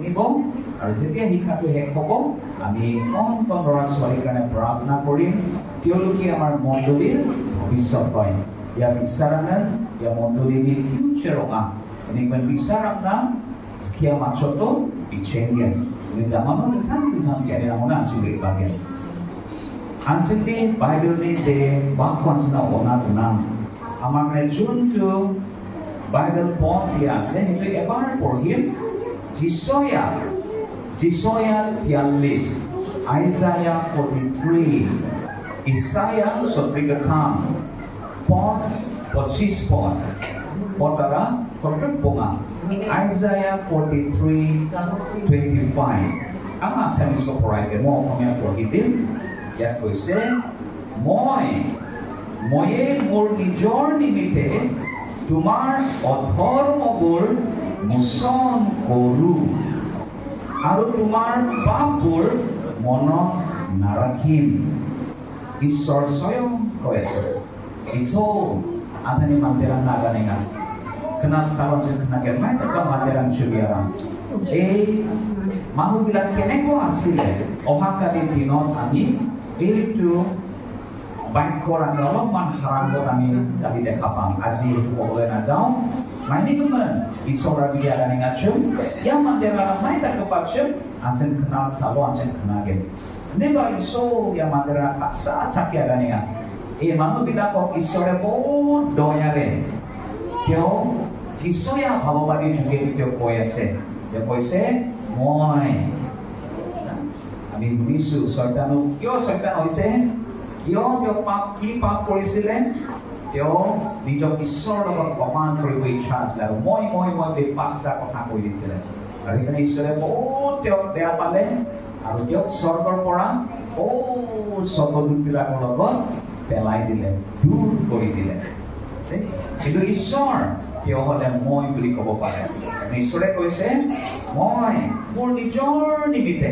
শুনিব আৰু যেতিয়া শিক্ষাটো শেষ হ'ব আমি কণ ল'ৰা ছোৱালীৰ কাৰণে প্ৰাৰ্থনা কৰিম তেওঁলোকে আমাৰ মণ্ডলীৰ ভৱিষ্যত হয় ইয়াৰ বিচাৰণাৰ ইয়াৰ মণ্ডলীৰ ফিউচাৰঙা এনেকুৱান বিচাৰণা sekian maksud tu dicenggen di zaman kan dengan kiai ramona sulit bagian ansik ni Bible ni je bakwan sena ona tunang amar rejun tu Bible pon dia ase itu ebar porhim Jisaya 43 Isaiah 43 Isaiah sobrigatam pon 25 pon potara kontrpunga Isaiah 43:25 ang asamis ko porayke mo kung yan porhitin yan ko ise moye mor nijor nimite tumar odhormobor muson koru aru tumar papur mono narakhim Ishor soyong ko ise iso atani mandiran naganenga kenal sawan sing nagen mai teka mandiran subiaran মানুহ বিলাক কেনেকৈ আছিলে অহাকালি দিনত আমি এইটো বাক্যৰ আমি অলপমান হাৰাংগত আমি দাবি দেখা পাম আজি ক'বলৈ নাযাওঁ মাইনিকুমান ঈশ্বৰৰ বিয়া গানি আছো ইয়া mandera mai tak kepacu anjen kenal sabo anjen kenage neba iso ya mandera aksa cakia gani মানুহ বিলাকক ঈশ্বৰে বহুত দয়াৰে কিয় যিশয়া ভাৱবাদী যোগেদি তেওঁ কৈ আছে যে কৈছে মই আমি শুনিছো শয়তানো কিয় শয়তান হৈছে কিয় তেওঁ পাপ কৰিছিলে তেওঁ নিজৰ ঈশ্বৰৰ লগত প্ৰমাণ কৰিব ইচ্ছা আছিল আৰু মই এই পাঁচটা কথা কৈ দিছিলে আৰু সেইকাৰণে ঈশ্বৰে বহুত তেওঁক বেয়া পালে আৰু তেওঁক স্বৰ্গৰ পৰা স্বৰ্গদূতবিলাকৰ লগত পেলাই দিলে দূৰ কৰি দিলে কিন্তু ঈশ্বৰ তেওঁ হলে মই বুলি ক'ব পাৰে ঈশ্বৰে কৈছে মই মোৰ নিজৰ নিমিত্তে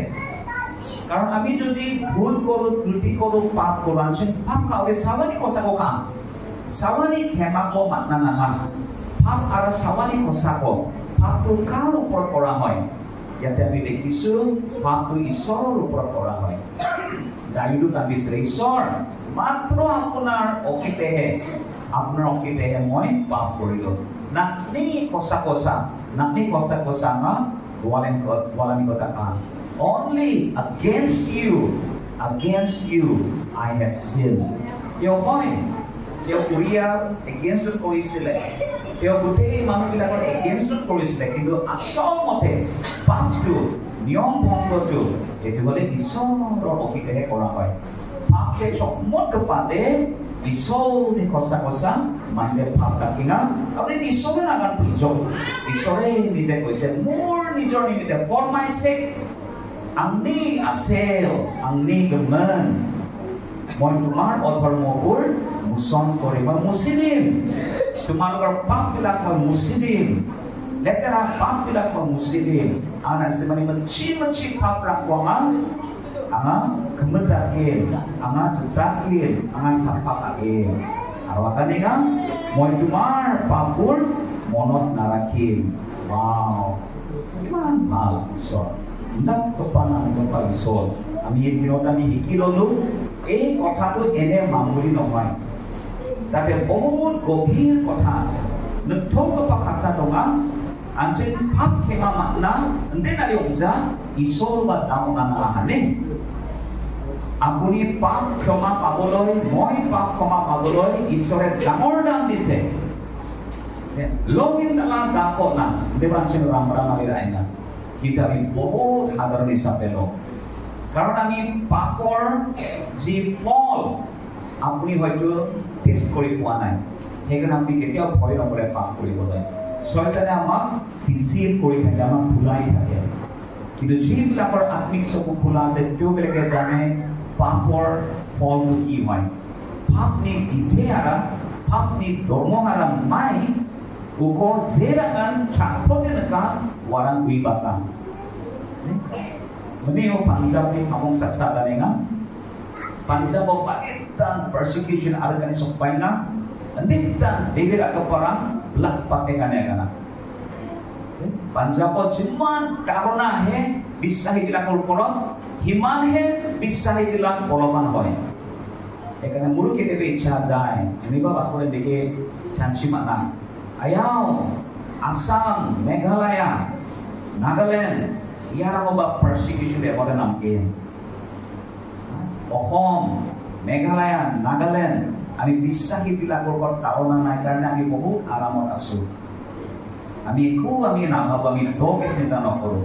কাৰণ আমি যদি ভুল কৰো ত্ৰুটি কৰো পাপ কৰো আনচিন পাপ কাউকে সাবানি কসাকো কাম সাবানি খেমাকো মাতনা নামান পাপ আৰু সাবানি কসাকো পাপটো কাৰ ওপৰত কৰা হয় ইয়াতে আমি দেখিছো পাপটো ঈশ্বৰৰ ওপৰত কৰা হয় দায়িত্ব কান্দিছে ঈশ্বৰ মাত্ৰ আপোনাৰ অকিতেহে মই পাপ কৰিলো nakni kosa-kosa na walang kota only against you I have sinned yo hoy yo Uriah against koisile yo gutei manu bilakor against koisile kintu asol mote paptu niyom bhongo tu etu hole ishoror okitehe kora hoy papke chokmot kepade Isore kosa-kosa mande পাপ কাকিনা আপুনি ঈশ্বৰে নাগান পুজো ঈশ্বৰে নিজে কৈছে মোৰ নিজৰ নিমিত্তে for my sake angni asel angni gemen মই তোমাৰ অধৰ্মবোৰ মোচন কৰিম মুছলিম তোমালোকৰ পাপবিলাক মই মুছলিম লেতেৰা পাপবিলাক মই মুছলিম আনাছে মানে মচি পাপ ৰাখোঙা anga kemedakin anga cedakin anga sapakakin arwakaniga moi tumar papur monot narakin wow iman hal isor ndak kepanan kepa isor ami dinot ami hikilolu ei kothato ene mamuli নহয় তাতে বহুত গভীৰ কথা আছে নথক কথা টঙা আনচিন পাপ খেমা মানা এন্দেনালি উজা ঈশ্বৰ বা দামনা আহানে আপুনি পাপ ক্ষমা পাবলৈ মই পাপ ক্ষমা পাবলৈ ঈশ্বৰে ডাঙৰ দাম দিছে লগিন দালা দাপনা দেবাঞ্চন ৰামৰামালিৰ আইনা কিন্তু আমি বহুত সাধাৰণ হিচাপে লওঁ কাৰণ আমি পাপৰ যি ফল আপুনি হয়তো টেষ্ট কৰি পোৱা নাই সেইকাৰণে আপুনি কেতিয়াও ভয় নকৰে পাপ কৰিবলৈ শয়তানে আমাক ডিচিভ কৰি থাকে আমাক ভুলাই থাকে কিন্তু যিবিলাকৰ আত্মিক চকু খোলা আছে তেওঁবিলাকে জানে পাপৰ ফলটো কি হয় পাপনি বিধেয়াৰা পাপনি ধৰ্মহাৰা মাই uko zerangan chakpone naka warang kuibaka meniyo Punjab ni among saksada nga Punjab mo paitan persecution argan sokpay na anditan debira ka parang black pake kanya kana পাঞ্জাবত যিমান তাৰণা আহে বিশ্বাসীবিলাকৰ ওপৰত সিমানহে বিশ্বাসীবিলাক বলৱান হয় সেইকাৰণে মোৰো কেতিয়াবা ইচ্ছা যায় এনেকুৱা বাছলৈ দেখে ঝান্সী মানা আয়াও আসাম মেঘালয়া নাগালেণ্ড ইয়াৰ বা পাৰ্চিকিউশ্যন এবাৰ নাম কি অসম মেঘালয়া নাগালেণ্ড আমি বিশ্বাসীবিলাকৰ ওপৰত তাৰণা নাই কাৰণে আমি বহুত আৰামত আছোঁ আমি একো আমি নাভাবো আমি ধোকে চিন্তা নকৰোঁ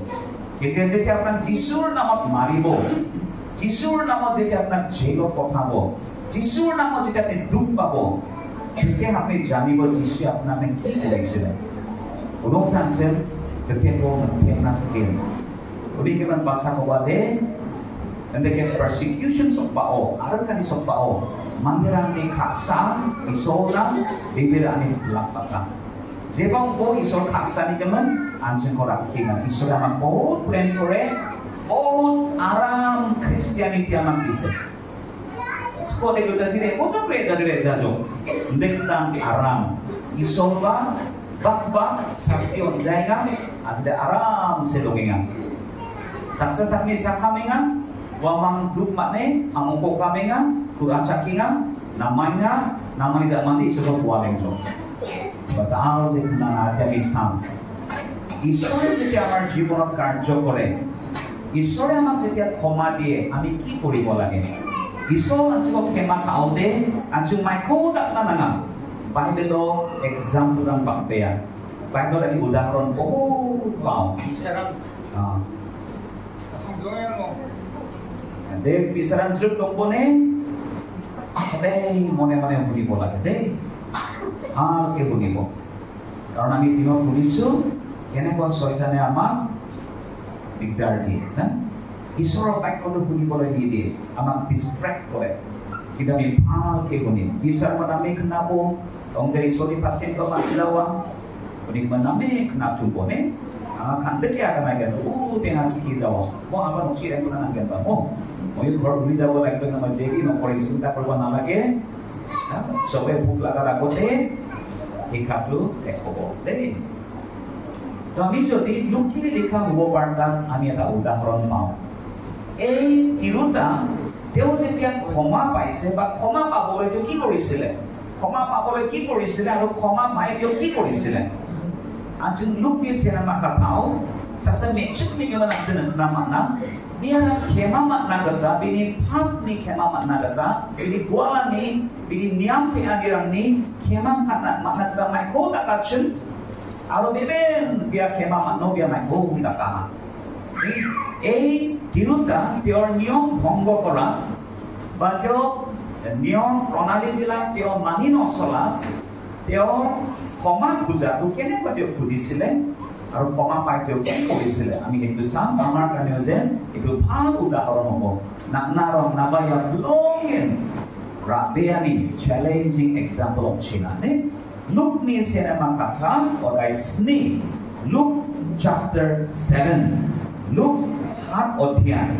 কেতিয়া যেতিয়া আপোনাক যীশুৰ নামত মাৰিব যীশুৰ নামত যেতিয়া আপোনাক জেলত পঠাব যীশুৰ নামত যেতিয়া আপুনি দুখ পাব তেতিয়া আপুনি জানিব যীশুৱে আপোনাক কি কৰিছিলে উনক জানছিল তেতিয়া আপোনাৰ স্কিল উনি কিমান বাচা ক'বা দে Andai persecution soppao, arakani soppao, mandirani khaksa, isola, bibirani lapata. Jebang bo isol khaksa ni keman, anjing korak kingan. Isol amak बहुत plan kore, बहुत aram Christianity amak kise. Sekolah itu tadi deh, macam plan dari rejajo, dektan aram. Isol ba, bak sastion jaya, asde aram selongingan. Saksa sakni sakamengan. Wamang duk makne amuko kamenga kuracakinga namanya zaman di sudah bualing jo batal dekna aja misam ঈশ্বরে যদি আমার জীবনত কার্য করে ঈশ্বরে আমাক যেতিয়া ক্ষমা দিয়ে আমি কি কৰিব লাগে ঈশ্বৰ আজক ক্ষমা কাউদে আজু মাইকো দাকনা নাঙা বাইবেলৰ এক্সাম্পল আন বাপেয়া বাইবেলৰ আমি উদাহৰণ বহুত পাওঁ দেখ বিচৰান শ্লোক তম্বনে সদায় মনে মনে শুনিব লাগে দেই ভালকে শুনিব কাৰণ আমি দিনত শুনিছোঁ কেনেকুৱা শয়তানে আমাক দিগদাৰ দিয়ে না ঈশ্বৰৰ বাক্যটো শুনিবলৈ নিদিয়ে আমাক ডিষ্ট্ৰেক্ট কৰে কিন্তু আমি ভালকে শুনিম বিচাৰত আমি শুনাব তংজাই ঈশ্বৰী পাতিন মাতিলাৱা শুনি আমি শুনাবনে খান্দেকে আগে নাগে টেঙা শিকি যাব মই আমাৰ নচি ৰাখিব নাগে পাব মই ঘৰ ঘূৰি যাব লাগিব মই দেৰি নকৰি চিন্তা কৰিব নালাগে চবে ভোক লগাৰ আগতে শিক্ষাটো শেষ হ'ব দেই তো আমি যদি লুকিয়ে লিখা হ'ব পাৰতাম আমি এটা উদাহৰণ পাওঁ এই তিৰোতা তেওঁ যেতিয়া ক্ষমা পাইছে বা ক্ষমা পাবলৈ তেওঁ কি কৰিছিলে ক্ষমা পাবলৈ কি কৰিছিলে আৰু ক্ষমা পাই তেওঁ কি কৰিছিলে আজি lupis yang nama kau, sasa mecuk ni kalau nak jenang nama na, dia khema makna kata, bini hak ni khema makna kata, bini kuala ni, bini niam pengagiran ni, khema makna kata mai ko tak kacun, aro beben dia khema makna dia mai ko tak kah. Eh tiruta tior niom bhongo kora, bajo niom pranali bila tior mani nosola, tior ক্ষমা খুজাটো কেনেকুৱা তেওঁ খুজিছিলে আৰু ক্ষমা পাই তেওঁ কি কৰিছিলে আমি সেইটো চাম আমাৰ কাৰণেও যে এইটো ভাল উদাহৰণ হ'ব নানাৰং নাবায়া লংেন ৰাবেয়ানি চ্যালেঞ্জিং এক্সাম্পল অফ চিনানে লুক নি সিনেমা কথা অদাই স্নি লুক চ্যাপ্টাৰ 7 লুক 7 অধ্যায়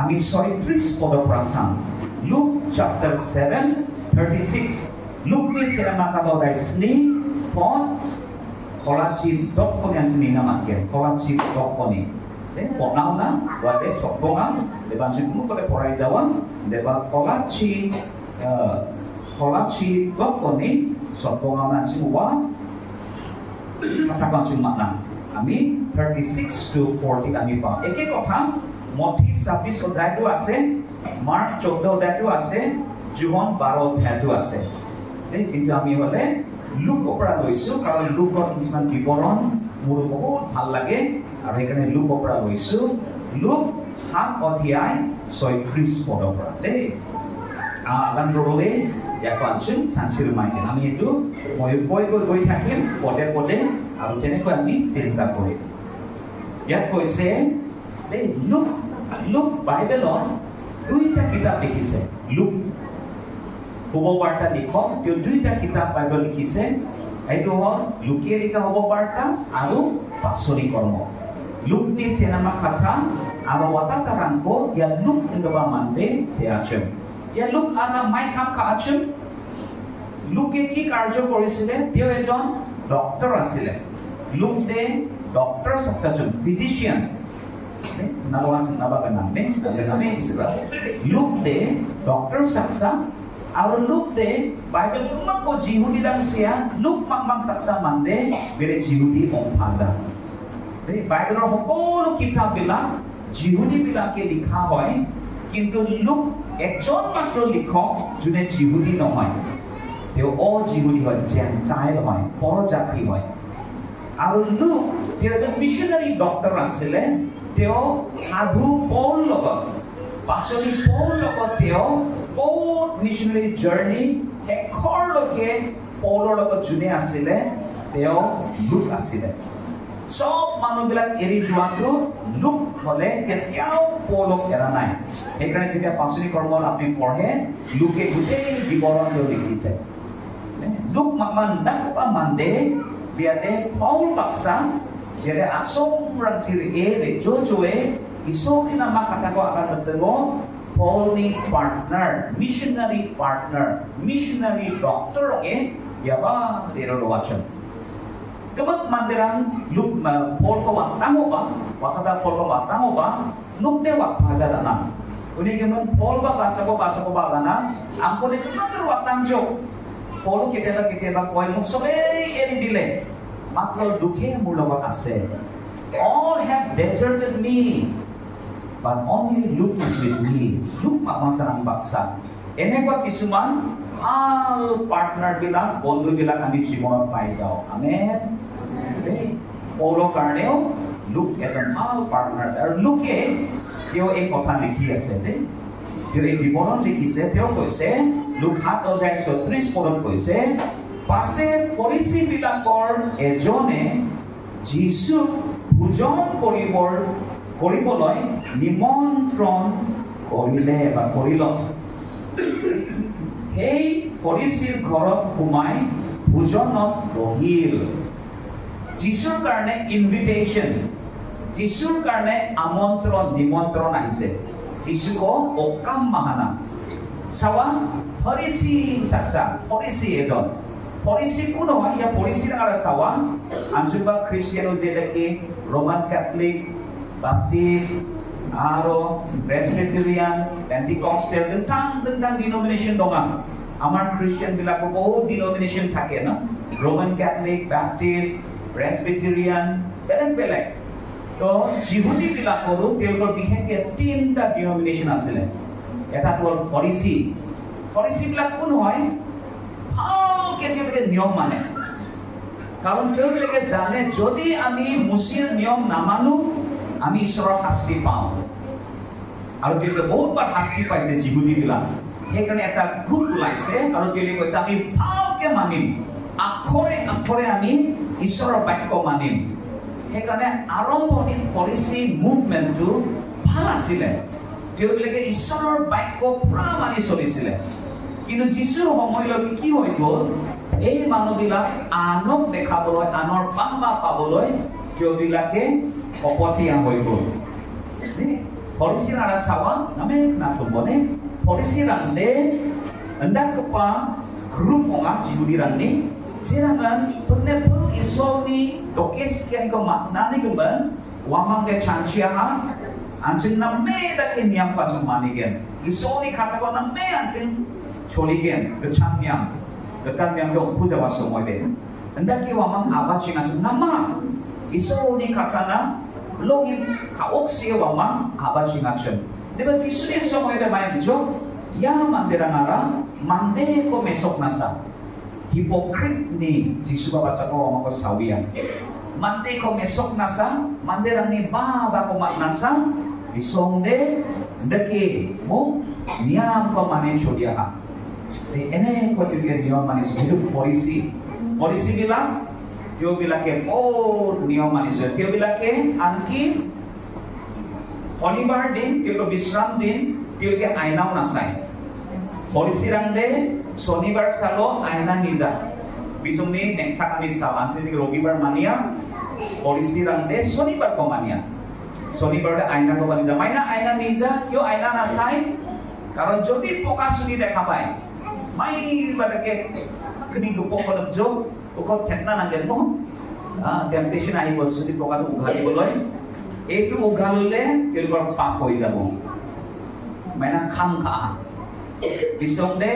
আমি 36 পদৰ পৰা চাম লুক চ্যাপ্টাৰ 7 36 লুক নি সিনেমা কথা অদাই স্নি Pon kolacip dokoni yang sini nama dia kolacip dokoni. Ponau na, wade sokbonga, depan sini kode porai Jawa, depan kolacip dokoni sokbonga nanti muwa katakan sini makna. Kami 36 to 40 kami paham. Eke kota Mati 26 অধ্যায় itu ase, Mark 14 অধ্যায় itu ase, John 12 অধ্যায় itu ase. Jadi kita kami oleh Luke অপৰা লৈছো কাৰণ লুকৰ কিছুমান বিৱৰণ মোৰ বহুত ভাল লাগে আৰু সেইকাৰণে লুক অপৰা লৈছো লুক 7 অধ্যায় 36 পদৰ পৰা দেই আগানৰলে ইয়াকাঞ্চন চান্সিৰ মাইকে আমি এটো মই গৈ থাকিম পদে পদে আৰু তেনেকৈ আমি চিন্তা কৰিম ইয়াত কৈছে দেই লুক বাইবেলৰ দুইটা কিতাপ লিখিছে লুক হ'ব বাৰ্তা লিখক তেওঁ দুইটা কিতাপ বাইবেল লিখিছে এইটো হ'ল লুকিয়ে লিখা হ'ব বাৰ্তা আৰু পাচলি কৰ্ম লুক ni sinama kata আৰু watatarangko ya luk ngaba mande seachem ya luk ana mai kam kaachem লুকে কি কাৰ্য কৰিছিলে তেওঁ এজন ডক্টৰ আছিলে লুক দে doctor saksa physician nalawas nabaga namin kami isra look de doctor saksa aru look de bible kumma ko jihudi lang siya look mang saksa mande bere jihudi om phaja bible ro hokolo kitab bila jihudi bila ke likha hoy kintu look ekjon matro likhok june jihudi nohoy teo o jihudi hoy gentile hoy porjati hoy aru look teo je missionary doctor asile teo sadhu paul logot pasoni paul logot teo বহুত missionary journey হেখৰ লকে পৌলৰ লগত জুনে আছিল তেও look আছিল সব মানুহবিলাক এৰি যোৱাটো লুক হলে কেতিয়াও পৌলক এৰা নাই সেইকাৰণে যেতিয়া পাচনি কৰ্মত আপুনি পঢ়ে লুকে গোটেই বিৱৰণটো লিখিছে লুক মান দাপা মানদে বিয়াতে পৌল বাক্সা যেনে আসম ৰাজিৰ এৰে জোজোৱে ইসোকি নামা কাটাকো আকাৰতেলো Holy partner, missionary doctor oke yaba dero wachan. Kemat mandiran luk Paul ko watango ba, wakata Paul ko watango ba, luk de wak bhaja dana. Uni kemat Paul ba basa ko ba dana, amko ne kemat watang jo. Paul kete ba koi muk sobe eri dile. Matro lukhe mur logot ase. All have deserted me. But only Luke is with me. Luke makmasarang baksa. Enekwa kisuman al partner bilang, bondhu bilang kami jimonot pai jao. Amen. Paulo karneo Luke ejon al partners. Ar Luke teo ek kotha likhi ase de. Teo ek biboron likhise teo koise Luke 7:30 পদত koise pase Pharisee bilakor ejone Jesus ভোজন কৰিবলৈ নিমন্ত্ৰণ কৰিলে বা কৰিলত সেই ফৰিসীৰ ঘৰত সোমাই ভোজনত বহিল যিশুৰ কাৰণে ইনভিটেশন যিশুৰ কাৰণে নিমন্ত্ৰণ আহিছে যিশুক অকাম মাহানা চাৱা ফৰিসী সাকসা ফৰিসী এজন ফৰিসী কোন হয় ইয়া ফৰিসীৰ আৰু চাৱা আনজুবা খ্ৰীষ্টিয়ানো যেলেকে Roman Catholic Baptist, Aro, Presbyterian, Pentecostal, tentang denomination donga. Amar Christian bilako bahut denomination thake na. Roman Catholic, Baptist, Presbyterian, belek. To Jehudi bilakoru telor biheke tinta denomination asile. Eta tol Pharisee. Pharisee bilak kun hoy? How ketebeke niyom mane. Karon teloreke jane jodi ami musir niyom namanu আমি ঈশ্বৰৰ শাস্তি পাওঁ আৰু তেতিয়া বহুতবাৰ শাস্তি পাইছে জিহুদী বিলাক সেইকাৰণে এটা গ্ৰুপ ওলাইছে আৰু তেলি কৈছে আমি ভালকে মানিম আখৰে আমি ঈশ্বৰৰ বাক্য মানিম সেইকাৰণে আৰম্ভণিত ফৰিসী মুভমেণ্টটো ভাল আছিলে তেওঁলোকে ঈশ্বৰৰ বাক্য পুৰা মানি চলিছিলে কিন্তু যিশুৰ সময়লৈকে কি হৈ গ'ল এই মানুহবিলাক আনক দেখাবলৈ আনৰ বাহবা পাবলৈ তেওঁলোকে অপতিয়া হৈ গ'ল ফৰিসী ara sawa name na tumbone ফরিসি rande hendak kepa grup orang Yahudi rande sirangan pernepul isoni dokes kian ko maknani keban wamang de chanchiaha anjing namme dakin yang pasumani gen isoni kata ko namme anjing choligen kechamyam ketamyam do puja wasomoy de hendak ki wamang abacing anjing nama isoni katana login kaoksia wamang abacing anjing Diba Jisunya semua itu banyak jok, ya mandirangara, mande ko mesok nasa, hipokrit ni Jisu bapa sako amako sawian, mande ko mesok nasa, mandirang ni baba ko mat nasa, bisongde deke mo niam ko manen shodia ha. Si ene ko juga niam manis hidup polisi bilang, dia bilang ke oh niam manis, dia bilang ke anki শনিবার দিন কেউ বিশ্রাম দিন কেউকে আয়নাও নাচায় ফরিসি রান্দে শনিবার চালো আয়না নিজা বিচুমনি নেথাকানি চাও আনকি রবিবার মানিয়া ফরিসি রান্দে শনিবার কো মানিয়া শনিবারে আয়না কো মানিয়া মাইনা আয়না নিজা কিয় আয়না নাচায় কারণ যদি পোকা চুনি দেখা পায় মাই বাটাকে কনি দুপকলত যোগ ওকত ঠেকনা নাগেল ন টেম্পটেশ্যন আহিব চুলি পকাটো উঘালিবলৈ এইটো উঘালিলে তেওঁলোকৰ পাপ হৈ যাব মানে খাম খা পিছতে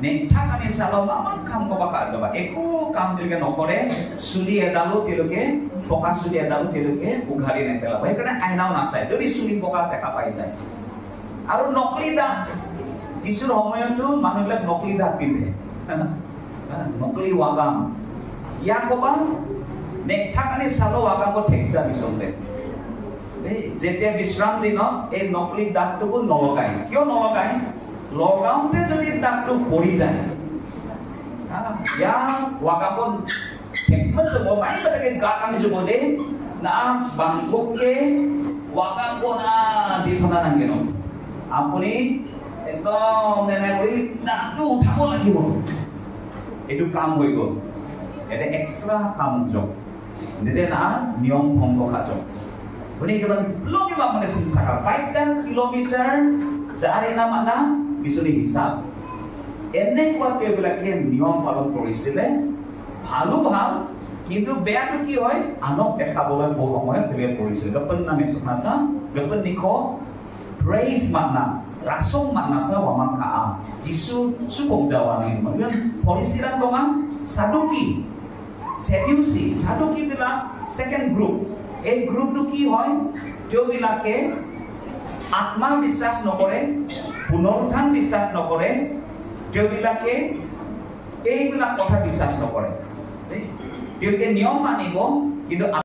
নেঠাক আমি চালম আমাক খাম কবা কা যাবা একো কাম তেওঁলোকে নকৰে চুলি এডালো তেওঁলোকে পকা চুলি এডালো তেওঁলোকে উঘালি নেপেলাব সেইকাৰণে আইনাও নাচায় যদি চুলি পকা দেখা পাই যায় আৰু নকলি দাঁত যিছুৰ সময়তো মানুহবিলাক নকলি দাঁত পিন্ধে নকলি ৱাগাম ইয়াক কবা নেঠাক আমি চালো ৱাগামত ঠেকছা পিছতে যেতিয়া বিশ্ৰাম দিনত এই নকলি দাঁতটোকো নলগায় কিয় নলগায় লগাওঁতে যদি দাঁতটো পৰি যায় ইয়াক ৱাগামত ঠেকমত যাব মাইকে গাত আমি যাব দে না বাংককে ৱাগাম কোনা দি থকা নাগে ন আপুনি একদম এনে কৰি দাঁতটো উঠাব লাগিব এইটো কাম হৈ গ'ল এটা এক্সট্ৰা কাম যোগ যেতিয়া না নিয়ম ভংগ কাজক আপুনি কিমান লগিব আপুনি চিন্তা 5 কিলোমিটাৰ যাৰে না মানা বিচনি হিচাপ এনেকুৱা কেবিলাকে নিয়ম পালন কৰিছিলে ভালো ভাল কিন্তু বেয়াটো কি হয় আনক দেখাবলৈ বহু সময় তেওঁলোকে কৰিছিল গপন নামে সুনাসা গপন নিখো praise makna rasong makna sa waman kaa jisu supong jawangin mo polisiran donga saduki sedusi saduki bila second group এই গ্রুপটো কি হয় যোবিলাকে আত্মা বিশ্বাস নকৰে পুনৰুত্থান বিশ্বাস নকৰে যোবিলাকে এইবিলাক কথা বিশ্বাস নকৰে তেওঁলোকে নিয়ম মানিব কিন্তু